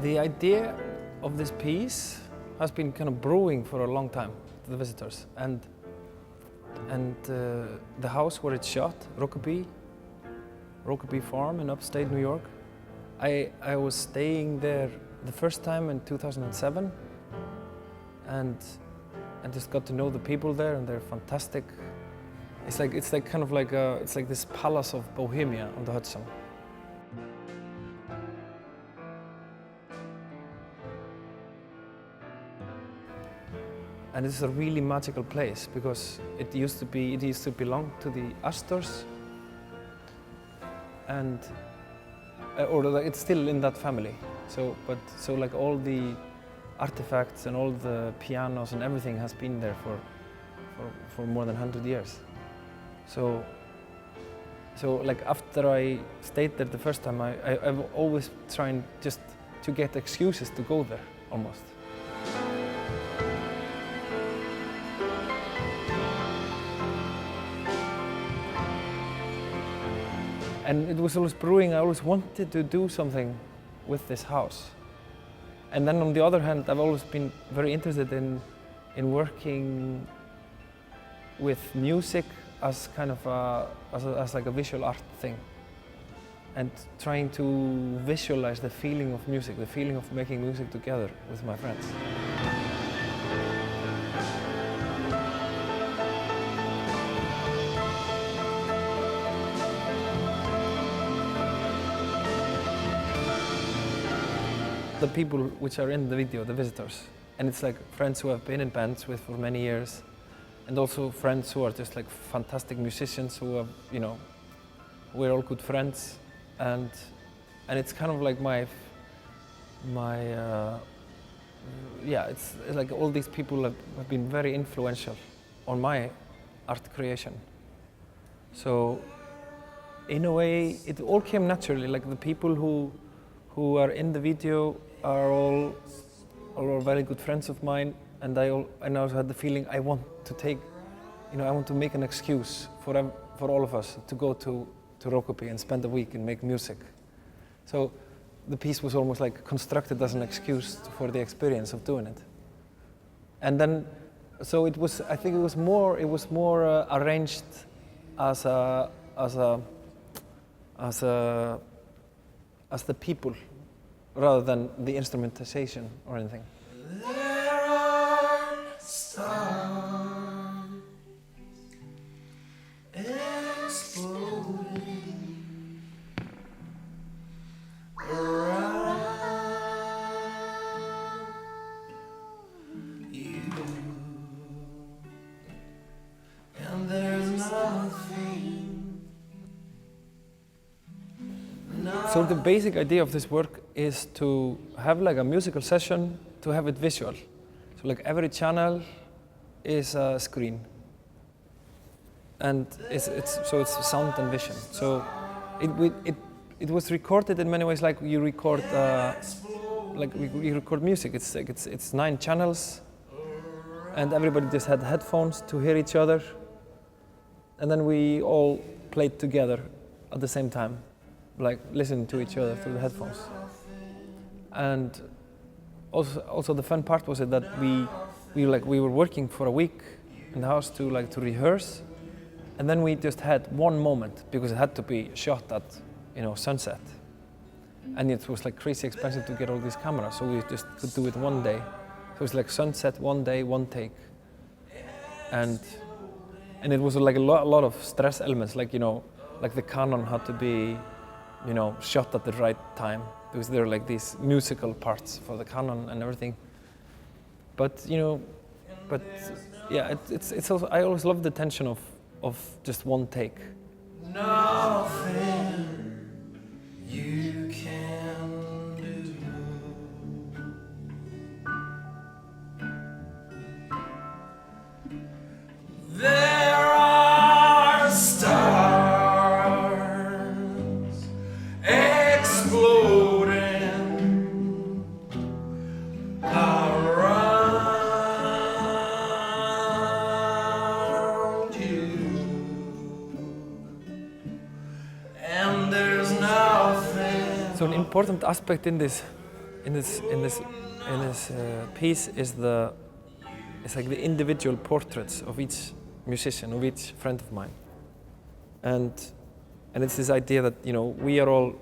The idea of this piece has been kind of brewing for a long time to the visitors, and the house where it's shot, Rokeby Farm in upstate New York. I was staying there the first time in 2007, and just got to know the people there, and they're fantastic. It's like this palace of Bohemia on the Hudson. And it's a really magical place because it used to belong to the Astors, and it's still in that family. So like all the artifacts and all the pianos and everything has been there for more than 100 years. So like after I stayed there the first time, I've always trying just to get excuses to go there almost. And it was always brewing. I always wanted to do something with this house. And then on the other hand, I've always been very interested in working with music as kind of as like a visual art thing, and trying to visualize the feeling of music, the feeling of making music together with my friends. The people which are in the video, the visitors, and it's like friends who I've been in bands with for many years, and also friends who are just like fantastic musicians who have, you know, we're all good friends, and it's kind of like it's like all these people have been very influential on my art creation. So in a way, it all came naturally. Like the people who are in the video are all very good friends of mine, and I also had the feeling I want to make an excuse for all of us to go to Rokeby and spend a week and make music. So the piece was almost like constructed as an excuse for the experience of doing it. And then, so it was. I think it was more arranged as the people, rather than the instrumentation or anything. There are stars exploding around you, and there's nothing. So the basic idea of this work is to have like a musical session, to have it visual. So like every channel is a screen, and it's sound and vision. So it was recorded in many ways like you record we record music. It's 9 channels, and everybody just had headphones to hear each other, and then we all played together at the same time, like listening to each other through the headphones. And also the fun part was that we were working for a week in the house to rehearse, and then we just had one moment because it had to be shot at sunset, and it was like crazy expensive to get all these cameras, so we just could do it one day. So it was like sunset, one day, one take, and it was like a lot of stress elements, like the canon had to be shot at the right time, because there are like these musical parts for the canon and everything. But yeah, it's also, I always love the tension of just one take. Nothing you can do. There are stars exploding around you, and there's nothing. So an important aspect in this in this piece is it's like the individual portraits of each musician, of each friend of mine, and it's this idea that we are all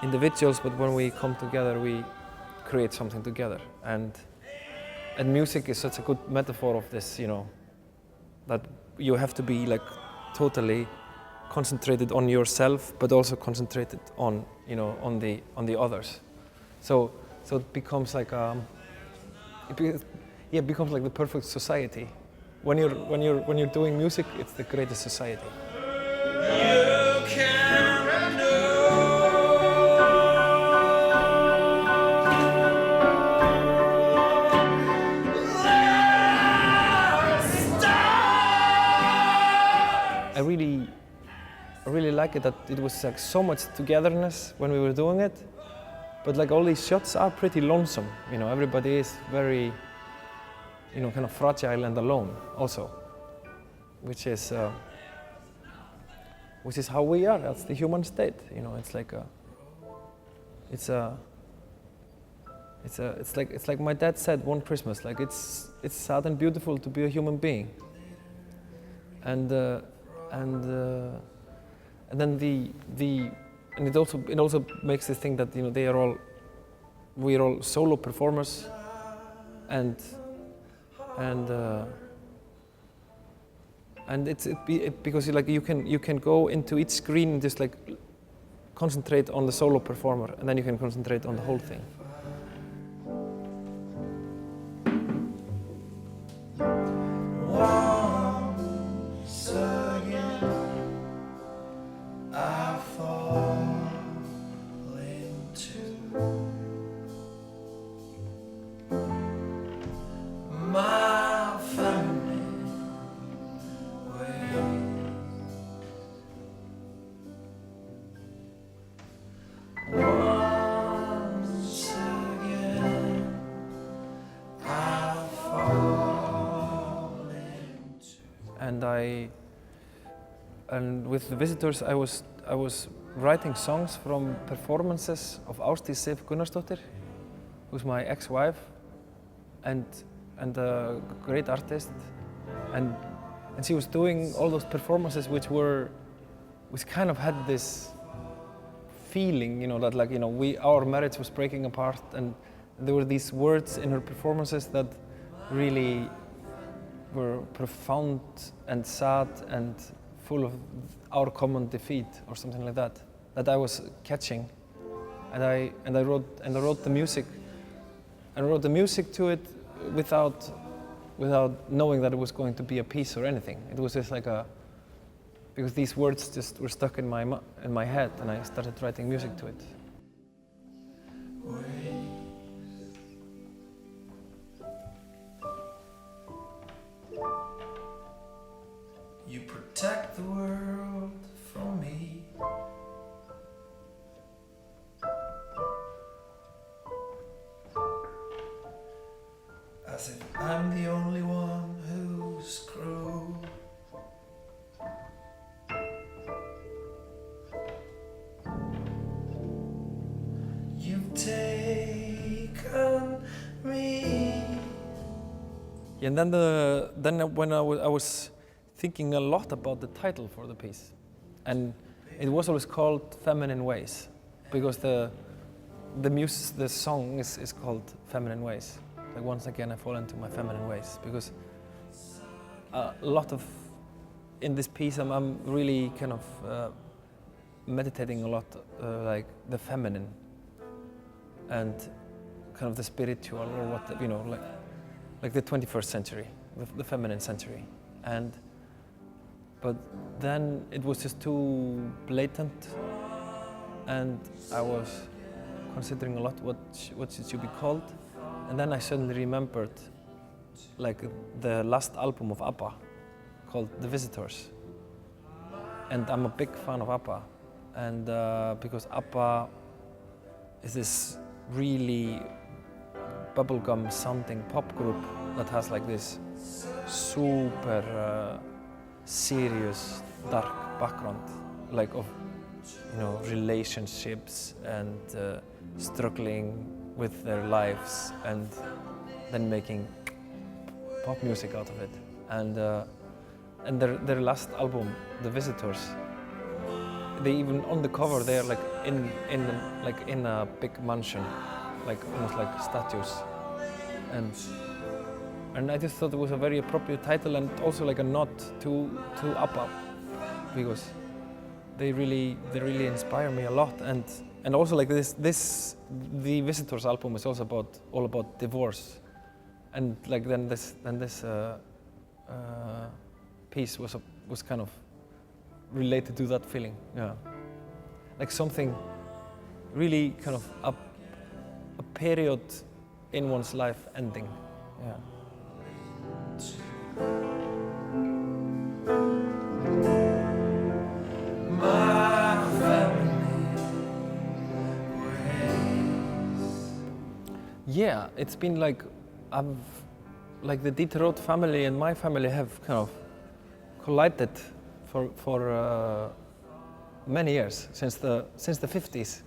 individuals, but when we come together, we create something together, and music is such a good metaphor of this, that you have to be like totally concentrated on yourself, but also concentrated on on the others. So it becomes like it becomes like the perfect society. When you're doing music, it's the greatest society. You can do. I really like it that it was like so much togetherness when we were doing it, but like all these shots are pretty lonesome. Everybody is very, kind of fragile and alone also, which is how we are. That's the human state. It's like it's like my dad said one Christmas. Like it's sad and beautiful to be a human being, and then it also makes this thing that we're all solo performers, and because you can go into each screen and just like concentrate on the solo performer, and then you can concentrate on the whole thing. Once again, I fall into my feminine way. Once again, I fall into. And with the visitors, I was writing songs from performances of Ásdís Sif Gunnarsdóttir, who's my ex-wife, and a great artist, and she was doing all those performances which kind of had this feeling, that like our marriage was breaking apart, and there were these words in her performances that really were profound and sad and full of our common defeat or something like that I was catching, and I wrote the music. I wrote the music to it without knowing that it was going to be a piece or anything. It was just like because these words just were stuck in my head, and I started writing music to it. You protect the world from me. As if I'm the only one who's cruel. You've taken me. And then when I was thinking a lot about the title for the piece, and it was always called Feminine Ways, because the song is called Feminine Ways. Like once again I fall into my feminine ways, because a lot of in this piece I'm really kind of meditating a lot like the feminine and kind of the spiritual, or what like the 21st century, the feminine century, but then it was just too blatant, and I was considering a lot what it should be called, and then I suddenly remembered like the last album of ABBA called The Visitors, and I'm a big fan of ABBA, and because ABBA is this really bubblegum sounding pop group that has like this super serious dark background, like of relationships and struggling with their lives, and then making pop music out of it. And their last album, The Visitors, they even on the cover they're like in a big mansion, like almost like statues, and I just thought it was a very appropriate title, and also like a nod to ABBA, because they really inspire me a lot, and also like the Visitors album is also all about divorce, and like then this piece was kind of related to that feeling, yeah, like something really kind of a period in one's life ending, yeah. Yeah, it's been like the Dieter Roth family and my family have kind of collided for many years, since the 50s.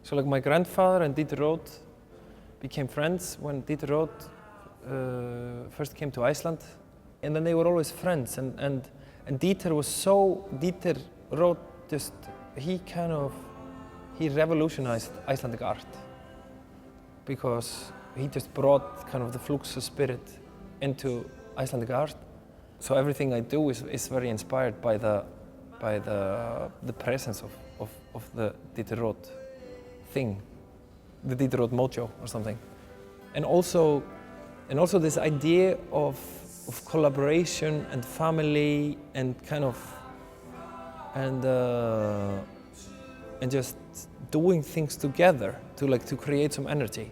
So like my grandfather and Dieter Roth became friends when Dieter Roth first came to Iceland, and then they were always friends. And Dieter Roth he revolutionized Icelandic art, because he just brought kind of the Fluxus spirit into Icelandic art. So everything I do is very inspired by the presence of the Dieter Roth thing, the Dieter Roth mojo or something, and also this idea of collaboration and family and kind of and just doing things together to create some energy,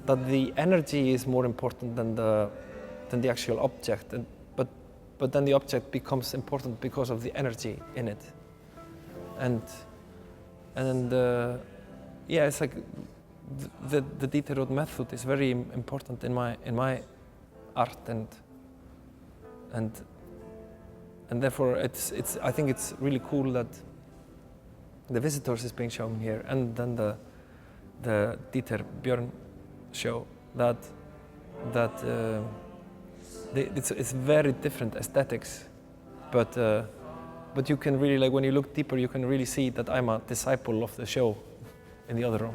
that the energy is more important than the actual object, but then the object becomes important because of the energy in it, and yeah, it's like the Dieter Roth method is very important in my art, and therefore I think it's really cool that the Visitors is being shown here, and then the Dieter Björn show, it's very different aesthetics, but you can really, like when you look deeper, you can really see that I'm a disciple of the show in the other room.